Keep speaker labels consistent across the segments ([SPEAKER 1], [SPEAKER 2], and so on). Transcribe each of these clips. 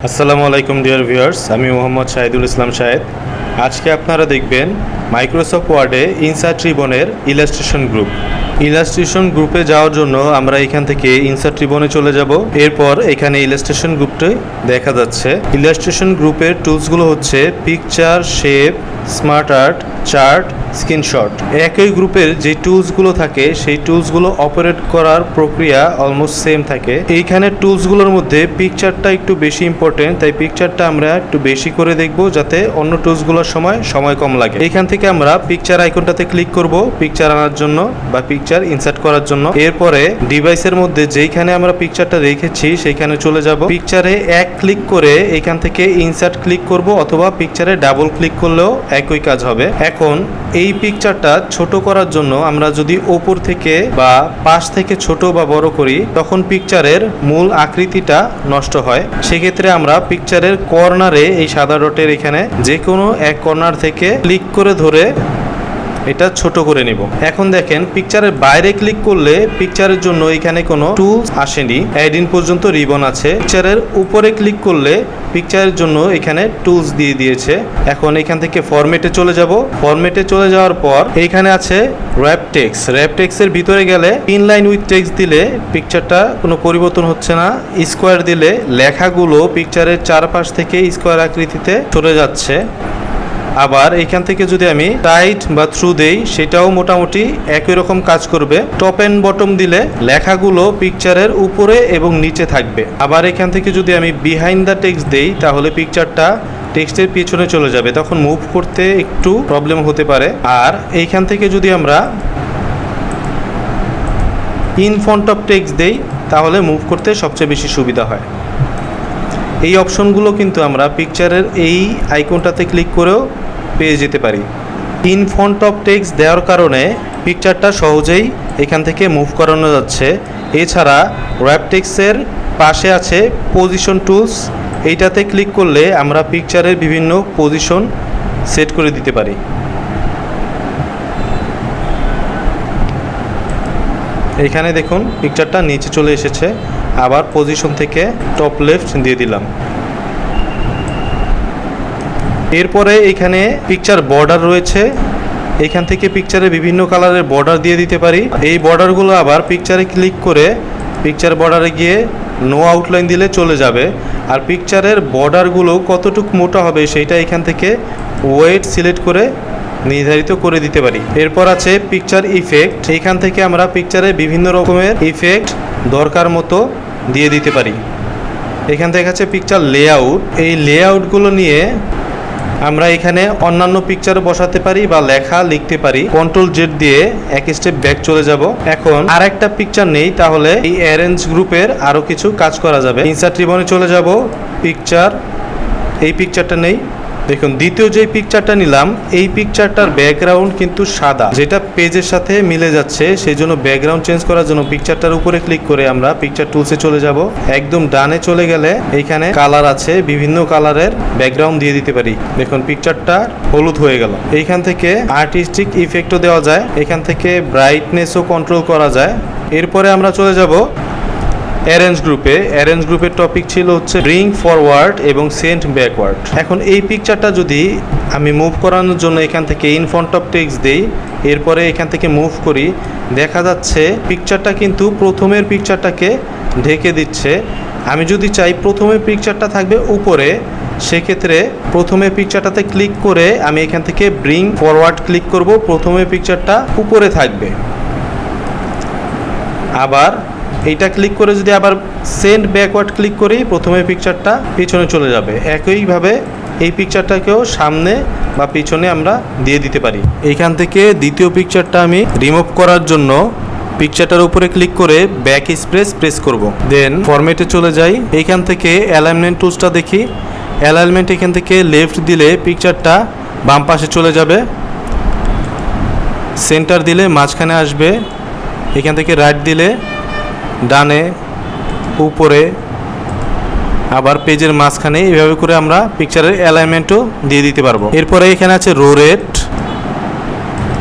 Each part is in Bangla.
[SPEAKER 1] আসসালামু আলাইকুম ডিয়ার ভিউয়ার্স, আমি মোহাম্মদ শাহিদুল ইসলাম শাহেদ। আজকে আপনারা দেখবেন মাইক্রোসফট ওয়ার্ডে ইনসার্ট রিবনের ইলাস্ট্রেশন গ্রুপে যাওয়ার জন্য আমরা এখান থেকে ইনসার্ট রিবনে চলে যাব। এরপর এখানে ইলাস্ট্রেশন গ্রুপটি দেখা যাচ্ছে। ইলাস্ট্রেশন গ্রুপের টুলসগুলো হচ্ছে picture, shape, smart art, chart, screenshot. একই গ্রুপের যে টুলসগুলো থাকে সেই টুলসগুলো অপারেট করার প্রক্রিয়া অলমোস্ট সেম থাকে। এইখানে টুলসগুলোর মধ্যে পিকচারটা একটু বেশি ইম্পর্টেন্ট, তাই পিকচারটা আমরা একটু বেশি করে দেখব যাতে অন্য টুলসগুলোর সময় কম লাগে। এইখান থেকে আমরা পিকচার আইকনটাতে ক্লিক করব পিকচার আনার জন্য বা পিকচার ইনসার্ট করার জন্য। এরপরে ডিভাইসের মধ্যে যেইখানে আমরা পিকচারটা রেখেছি সেইখানে চলে যাব। পিকচারে এক ক্লিক করে এখান থেকে ইনসার্ট ক্লিক করব, অথবা পিকচারে ডাবল ক্লিক করলেও একই কাজ হবে। এখন এই পিকচারটা ছোট করার জন্য আমরা যদি ওপর থেকে বা পাশ থেকে ছোট বা বড় করি তখন পিকচারের মূল আকৃতিটা নষ্ট হয়। সেক্ষেত্রে আমরা পিকচারের কর্নারে এই সাদা ডটের এখানে যে কোনো এক কর্নার থেকে ক্লিক করে ধরে এটা ছোট করে নিব। এখন দেখেন পিকচারের বাইরে ক্লিক করলে পিকচারের জন্য এখানে কোনো টুলস আসেনি, অ্যাড ইন পর্যন্ত রিবন আছে। পিকচারের উপরে ক্লিক করলে পিকচারের জন্য এখানে টুলস দিয়ে দিয়েছে। এখন এখান থেকে ফরম্যাটে চলে যাব। ফরম্যাটে চলে যাওয়ার পর এখানে আছে র্যাপ টেক্সটের ভিতরে গেলে ইনলাইন উইথ টেক্সট দিলে পিকচারটা কোনো পরিবর্তন হচ্ছে না। স্কোয়ার দিলে লেখাগুলো পিকচারের চারপাশ থেকে স্কোয়ার আকৃতিতে সরে যাচ্ছে। আবার এখান থেকে যদি আমি টাইট বা থ্রু দেই সেটাও মোটামুটি একই রকম কাজ করবে। টপ এন্ড বটম দিলে লেখাগুলো পিকচারের উপরে এবং নিচে থাকবে। আবার এখান থেকে যদি আমি বিহাইন্ড দ্য টেক্সট দেই তাহলে পিকচারটা টেক্সটের পিছনে চলে যাবে, তখন মুভ করতে একটু প্রবলেম হতে পারে। আর এইখান থেকে যদি আমরা ইন ফ্রন্ট অফ টেক্সট দেই তাহলে মুভ করতে সবচেয়ে বেশি সুবিধা হয়। এই অপশনগুলো কিন্তু আমরা পিকচারের এই আইকনটাতে ক্লিক করেও পেয়ে যেতে পারি। ইন ফ্রন্ট অফ টেক্সট দেওয়ার কারণে পিকচারটা সহজেই এখান থেকে মুভ করানো যাচ্ছে। এছাড়া র্যাপ টেক্সটের পাশে আছে পজিশন টুলস, এইটাতে ক্লিক করলে আমরা পিকচারের বিভিন্ন পজিশন সেট করে দিতে পারি। এইখানে দেখুন পিকচারটা নিচে চলে এসেছে, আবার পজিশন থেকে টপ লেফট দিয়ে দিলাম। এরপরে এখানে পিকচার বর্ডার রয়েছে, এখান থেকে পিকচারে বিভিন্ন কালারের বর্ডার দিয়ে দিতে পারি। এই বর্ডারগুলো আবার পিকচারে ক্লিক করে পিকচার বর্ডারে গিয়ে নো আউটলাইন দিলে চলে যাবে। আর পিকচারের বর্ডারগুলো কতটুকু মোটা হবে সেইটা এখান থেকে ওয়েট সিলেক্ট করে নির্ধারিত করে দিতে পারি। এরপর আছে পিকচার ইফেক্ট, এখান থেকে আমরা পিকচারে বিভিন্ন রকমের ইফেক্ট দরকার মতো দিয়ে দিতে পারি। এখান থেকে আছে পিকচার লেআউট, এই লেআউটগুলো নিয়ে আমরা এখানে অন্যান্য পিকচার বসাতে পারি বা লেখা লিখতে পারি। কন্ট্রোল জেড দিয়ে এক স্টেপ ব্যাক চলে যাব। এখন আর একটা পিকচার নেই, তাহলে এই অ্যারেঞ্জ গ্রুপের আরো কিছু কাজ করা যাবে। ইনসার্ট রিবনে চলে যাব, পিকচার, এই পিকচারটা নেই। দেখুন দ্বিতীয় যে পিকচারটা নিলাম এই পিকচারটার ব্যাকগ্রাউন্ড কিন্তু সাদা, যেটা পেজের সাথে মিলে যাচ্ছে। সেই জন্য ব্যাকগ্রাউন্ড চেঞ্জ করার জন্য পিকচারটার উপরে ক্লিক করে আমরা পিকচার টুলসে চলে যাব। একদম ডানে চলে গেলে এইখানে কালার আছে, বিভিন্ন কালারের ব্যাকগ্রাউন্ড দিয়ে দিতে পারি। দেখুন পিকচারটা হলুদ হয়ে গেল। এইখান থেকে আর্টিস্টিক ইফেক্টও দেওয়া যায়, এখান থেকে ব্রাইটনেসও কন্ট্রোল করা যায়। এরপরে আমরা চলে যাব অ্যারেঞ্জ গ্রুপের টপিক ছিল হচ্ছে ব্রিং ফরওয়ার্ড এবং সেন্ড ব্যাকওয়ার্ড। এখন এই পিকচারটা যদি আমি মুভ করানোর জন্য এখান থেকে ইন ফ্রন্ট অফ টেক্সট দেই, এরপরে এখান থেকে মুভ করি, দেখা যাচ্ছে পিকচারটা কিন্তু প্রথমের পিকচারটাকে ঢেকে দিচ্ছে। আমি যদি চাই প্রথমের পিকচারটা থাকবে উপরে, সেক্ষেত্রে প্রথমে পিকচারটাতে ক্লিক করে আমি এখান থেকে ব্রিং ফরওয়ার্ড ক্লিক করব, প্রথমে পিকচারটা উপরে থাকবে। আবার এইটা ক্লিক করে যদি আবার সেন্ড ব্যাকওয়ার্ড ক্লিক করি প্রথমে পিকচারটা পিছনে চলে যাবে। একইভাবে এই পিকচারটাকেও সামনে বা পিছনে আমরা দিয়ে দিতে পারি। এইখান থেকে দ্বিতীয় পিকচারটা আমি রিমুভ করার জন্য পিকচারটার উপরে ক্লিক করে ব্যাক প্রেস করব। দেন ফরম্যাটে চলে যাই, এইখান থেকে অ্যালাইনমেন্ট টুলসটা দেখি। অ্যালাইনমেন্ট এখান থেকে লেফট দিলে পিকচারটা বাম পাশে চলে যাবে, সেন্টার দিলে মাঝখানে আসবে, এখান থেকে রাইট দিলে ডানে, উপরে, আবার পেজের মাঝখানে। এইভাবে করে আমরা পিকচারের অ্যালাইনমেন্টও দিয়ে দিতে পারবো। এরপরে এখানে আছে রোটেট,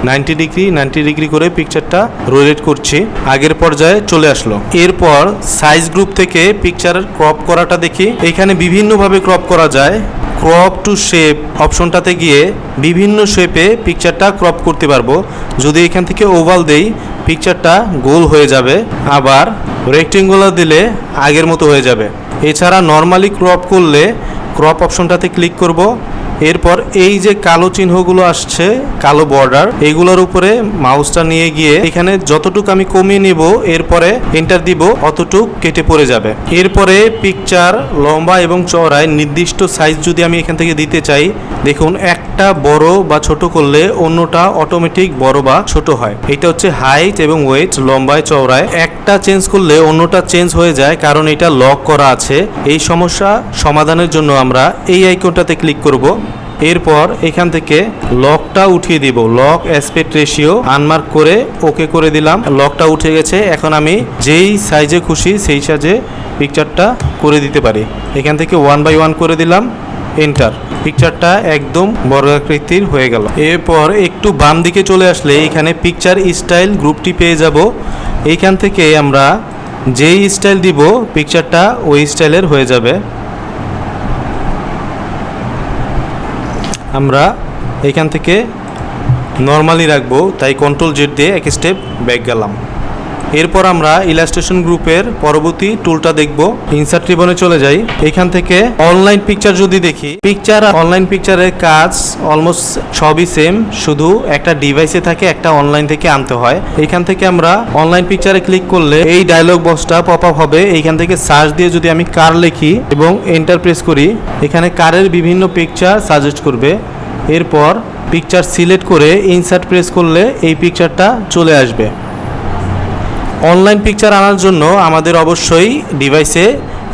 [SPEAKER 1] 90 ডিগ্রি করে পিকচারটা রোটেট করছি, আগের পর্যায়ে চলে আসলো। এরপর সাইজ গ্রুপ থেকে পিকচারের ক্রপ করাটা দেখি। এখানে বিভিন্নভাবে ক্রপ করা যায়। ক্রপ টু শেপ অপশনটাতে গিয়ে বিভিন্ন শেপে পিকচারটা ক্রপ করতে পারবো। যদি এখান থেকে ওভাল দেই পিকচারটা গোল হয়ে যাবে, আবার রেক্টেঙ্গুলার দিলে আগের মতো হয়ে যাবে। এছাড়া নর্মালি ক্রপ করলে ক্রপ অপশনটাতে ক্লিক করব। এরপর এই যে কালো চিহ্নগুলো আসছে, কালো বর্ডার, এগুলোর উপরে মাউসটা নিয়ে গিয়ে এখানে যতটুকু আমি কমিয়ে নিব, এরপরে এন্টার দিব, অতটুক কেটে পড়ে যাবে। এরপরে পিকচার লম্বা এবং চওড়ায় নির্দিষ্ট সাইজ যদি আমি এখান থেকে দিতে চাই, দেখুন একটা বড় বা ছোট করলে অন্যটা অটোমেটিক বড় বা ছোট হয়। এটা হচ্ছে হাইট এবং ওয়েট, লম্বায় চওড়ায় একটা চেঞ্জ করলে অন্যটা চেঞ্জ হয়ে যায়, কারণ এটা লক করা আছে। এই সমস্যা সমাধানের জন্য আমরা এই আইকনটাতে ক্লিক করব। এরপর এখান থেকে লকটা উঠিয়ে দিব। লক অ্যাসপেক্ট রেশিও আনমার্ক করে ওকে করে দিলাম। লকটা উঠে গেছে। এখন আমি যেই সাইজে খুশি সেই সাইজে পিকচারটা করে দিতে পারি। এখান থেকে 1/1 করে দিলাম, এন্টার। পিকচারটা একদম বর্গাকৃতির হয়ে গেল। এরপর একটু বাম দিকে চলে আসলে এখানে পিকচার স্টাইল গ্রুপটি পেয়ে যাব। এইখান থেকে আমরা যেই স্টাইল দিব পিকচারটা ওই স্টাইলের হয়ে যাবে। আমরা এখান থেকে নর্মালি রাখবো, তাই কন্ট্রোল Z দিয়ে এক স্টেপ ব্যাক গেলাম। এরপর আমরা ইলাস্ট্রেশন গ্রুপের পরবর্তী টুলটা দেখব। ইনসার্ট রিবনে চলে যাই। এখান থেকে অনলাইন পিকচার যদি দেখি, পিকচার আর অনলাইন পিকচারের কাজ অলমোস্ট সবই সেম, শুধু একটা ডিভাইসে থাকে, একটা অনলাইন থেকে আনতে হয়। এখান থেকে আমরা অনলাইন পিকচারে ক্লিক করলে এই ডায়লগ বক্সটা পপ আপ হবে। এইখান থেকে সার্চ দিয়ে যদি আমি কার লিখি এবং এন্টার প্রেস করি, এখানে কারের বিভিন্ন পিকচার সাজেস্ট করবে। এরপর পিকচার সিলেক্ট করে ইনসার্ট প্রেস করলে এই পিকচারটা চলে আসবে। অনলাইন পিকচার আনার জন্য আমাদের অবশ্যই ডিভাইসে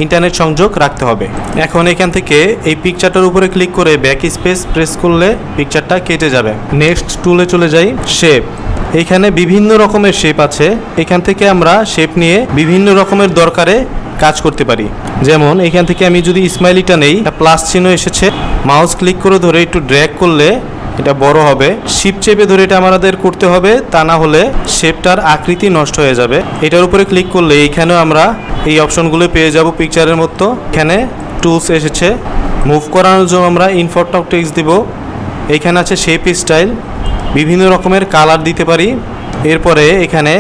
[SPEAKER 1] ইন্টারনেট সংযোগ রাখতে হবে। এখন এখান থেকে এই পিকচারটার উপরে ক্লিক করে ব্যাক স্পেস প্রেস করলে পিকচারটা কেটে যাবে। নেক্সট টুলে চলে যাই, শেপ। এখানে বিভিন্ন রকমের শেপ আছে। এখান থেকে আমরা শেপ নিয়ে বিভিন্ন রকমের দরকারে কাজ করতে পারি। যেমন এখান থেকে আমি যদি স্মাইলিটা নেই, প্লাস চিহ্ন এসেছে, মাউস ক্লিক করে ধরে একটু ড্র্যাগ করলে এটা বড় হবে। শিপ চেপে ধরে এটা আমাদের করতে হবে, তা না হলে শেপটার আকৃতি নষ্ট হয়ে যাবে। এটার উপরে ক্লিক করলে এইখানেও আমরা এই অপশনগুলো পেয়ে যাব পিকচারের মতো। এখানে টুলস এসেছে, মুভ করানোর জন্য আমরা ইনফট অফ টেক্সট দিব। এইখানে আছে শেপ স্টাইল, বিভিন্ন রকমের কালার দিতে পারি। এরপরে এখানে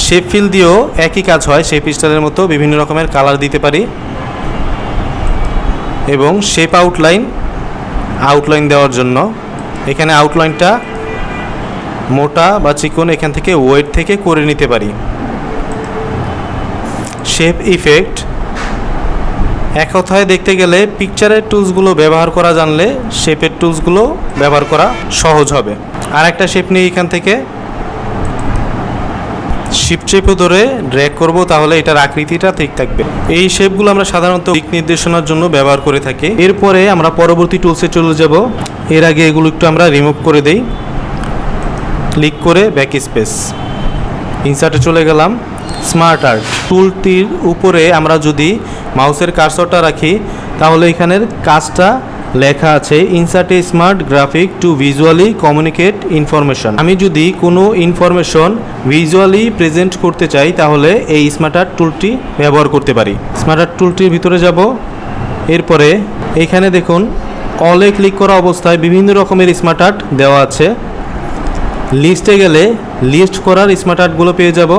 [SPEAKER 1] শেপ ফিল দিয়েও একই কাজ হয়, শেপ স্টাইলের মতো বিভিন্ন রকমের কালার দিতে পারি। এবং শেপ আউটলাইন দেওয়ার জন্য এখানে আউটলাইনটা মোটা বা চিকন এখান থেকে ওয়েট থেকে করে নিতে পারি। শেপ ইফেক্ট, এক কথায় দেখতে গেলে পিকচারের টুলসগুলো ব্যবহার করা জানলে শেপের টুলসগুলো ব্যবহার করা সহজ হবে। আর একটা শেপ নিয়ে এখান থেকে শিফট চেপে ধরে ড্র্যাগ করব, তাহলে এটার আকৃতিটা ঠিক থাকবে। এই শেপগুলো আমরা সাধারণত দিক নির্দেশনার জন্য ব্যবহার করে থাকি। এরপরে আমরা পরবর্তী টুলসে চলে যাব। এর আগে এগুলো একটু আমরা রিমুভ করে দেই। ক্লিক করে ব্যাক স্পেস, ইনসার্টে চলে গেলাম। স্মার্ট আর্ট টুলটির উপরে আমরা যদি মাউসের কার্সরটা রাখি, তাহলে এখানের কাজটা লেখা আছে insert a smart graphic to visually communicate information. আমি যদি কোনো ইনফরমেশন ভিজুয়ালি প্রেজেন্ট করতে চাই, তাহলে এই স্মার্ট আর্ট টুলটি ব্যবহার করতে পারি। স্মার্ট আর্ট টুলটির ভিতরে যাব। এরপরে এখানে দেখুন অলে ক্লিক করা অবস্থায় বিভিন্ন রকমের স্মার্ট আর্ট দেওয়া আছে। লিস্টে গেলে লিস্ট করার স্মার্ট আর্টগুলো পেয়ে যাব।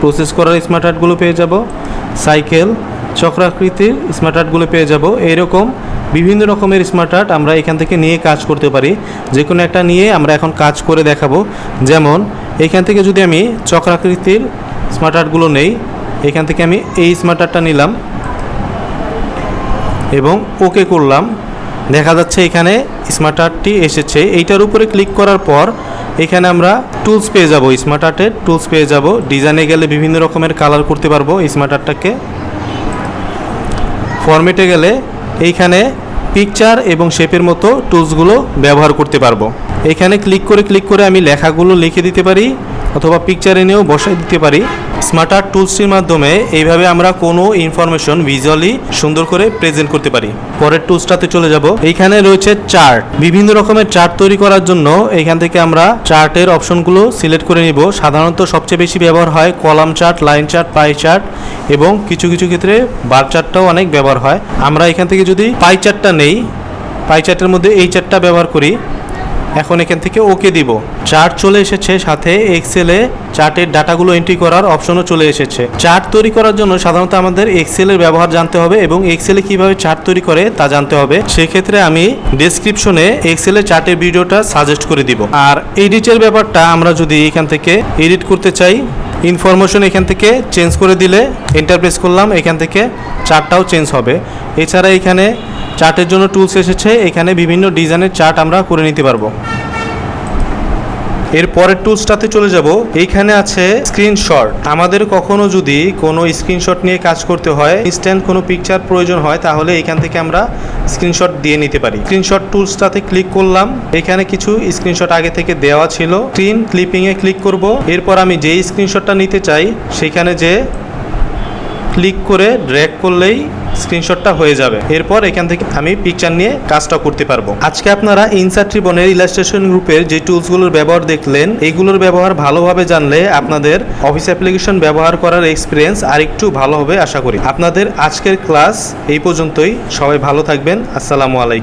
[SPEAKER 1] প্রসেস করার স্মার্ট আর্টগুলো পেয়ে যাব। সাইকেল, চক্রাকৃতির স্মার্ট আর্টগুলো পেয়ে যাব। এইরকম বিভিন্ন রকমের স্মার্ট আর্ট আমরা এখান থেকে নিয়ে কাজ করতে পারি। যে কোনো একটা নিয়ে আমরা এখন কাজ করে দেখাবো। যেমন এখান থেকে যদি আমি চক্রাকৃতির স্মার্ট আর্টগুলো নেই, এখান থেকে আমি এই স্মার্ট আর্টটা নিলাম এবং ওকে করলাম। দেখা যাচ্ছে এখানে স্মার্ট আর্টটি এসেছে। এইটার উপরে ক্লিক করার পর এখানে আমরা টুলস পেয়ে যাব, স্মার্ট আর্টের টুলস পেয়ে যাব। ডিজাইনে গেলে বিভিন্ন রকমের কালার করতে পারবো স্মার্ট আর্টটাকে। ফরম্যাটে গেলে এইখানে পিকচার এবং শেপের মতো টুলসগুলো ব্যবহার করতে পারবো। এখানে ক্লিক করে আমি লেখাগুলো লিখে দিতে পারি, অথবা পিকচার এনেও বসাই দিতে পারি। স্মার্ট আর্ট টুলসটির মাধ্যমে এইভাবে আমরা কোনো ইনফরমেশন ভিজুয়ালি সুন্দর করে প্রেজেন্ট করতে পারি। পরের টুলসটাতে চলে যাব। এইখানে রয়েছে চার্ট। বিভিন্ন রকমের চার্ট তৈরি করার জন্য এইখান থেকে আমরা চার্টের অপশনগুলো সিলেক্ট করে নিব। সাধারণত সবচেয়ে বেশি ব্যবহার হয় column chart, line chart, pie chart এবং কিছু কিছু ক্ষেত্রে বার চার্টটাও অনেক ব্যবহার হয়। আমরা এখান থেকে যদি পাই চার্টটা নেই, পাই চার্টের মধ্যে এই চার্টটা ব্যবহার করি। এখন এখান থেকে ওকে দিব। চার্ট চলে এসেছে, সাথে এক্সেলে চার্টের ডাটাগুলো এন্ট্রি করার অপশনও চলে এসেছে। চার্ট তৈরি করার জন্য সাধারণত আমাদের এক্সেলের ব্যবহার জানতে হবে এবং এক্সেলে কিভাবে চার্ট তৈরি করে তা জানতে হবে। সেক্ষেত্রে আমি ডেসক্রিপশনে এক্সেলে চার্টের ভিডিওটা সাজেস্ট করে দিব। আর এডিটের ব্যাপারটা আমরা যদি এখান থেকে এডিট করতে চাই, ইনফরমেশন এখান থেকে চেঞ্জ করে দিলে এন্টার প্রেস করলাম, এখান থেকে চার্টটাও চেঞ্জ হবে। এছাড়া এখানে চার্টের জন্য টুলস এসেছে, এখানে বিভিন্ন ডিজাইনের চার্ট আমরা করে নিতে পারবো। এর পরের টুলসটাতে চলে যাব। এইখানে আছে স্ক্রিনশট। আমাদের কখনো যদি কোনো স্ক্রিনশট নিয়ে কাজ করতে হয়, ইনস্ট্যান্ট কোনো পিকচার প্রয়োজন হয়, তাহলে এখান থেকে আমরা স্ক্রিনশট দিয়ে নিতে পারি। স্ক্রিনশট টুলসটাতে ক্লিক করলাম। এখানে কিছু স্ক্রিনশট আগে থেকে দেওয়া ছিল। স্ক্রিন ক্লিপিংয়ে ক্লিক করব। এরপর আমি যেই স্ক্রিনশটটা নিতে চাই সেখানে যে ক্লিক করে ড্র্যাগ করলেই স্ক্রিনশটটা হয়ে যাবে। এরপর এখান থেকে আমি পিকচার নিয়ে কাজটা করতে পারবো। আজকে আপনারা ইনসার্ট রিবনের ইলাস্ট্রেশন গ্রুপের যে টুলসগুলোর ব্যবহার দেখলেন, এইগুলোর ব্যবহার ভালোভাবে জানলে আপনাদের অফিস অ্যাপ্লিকেশন ব্যবহার করার এক্সপিরিয়েন্স আরেকটু ভালো হবে আশা করি। আপনাদের আজকের ক্লাস এই পর্যন্তই। সবাই ভালো থাকবেন। আসসালামু আলাইকুম।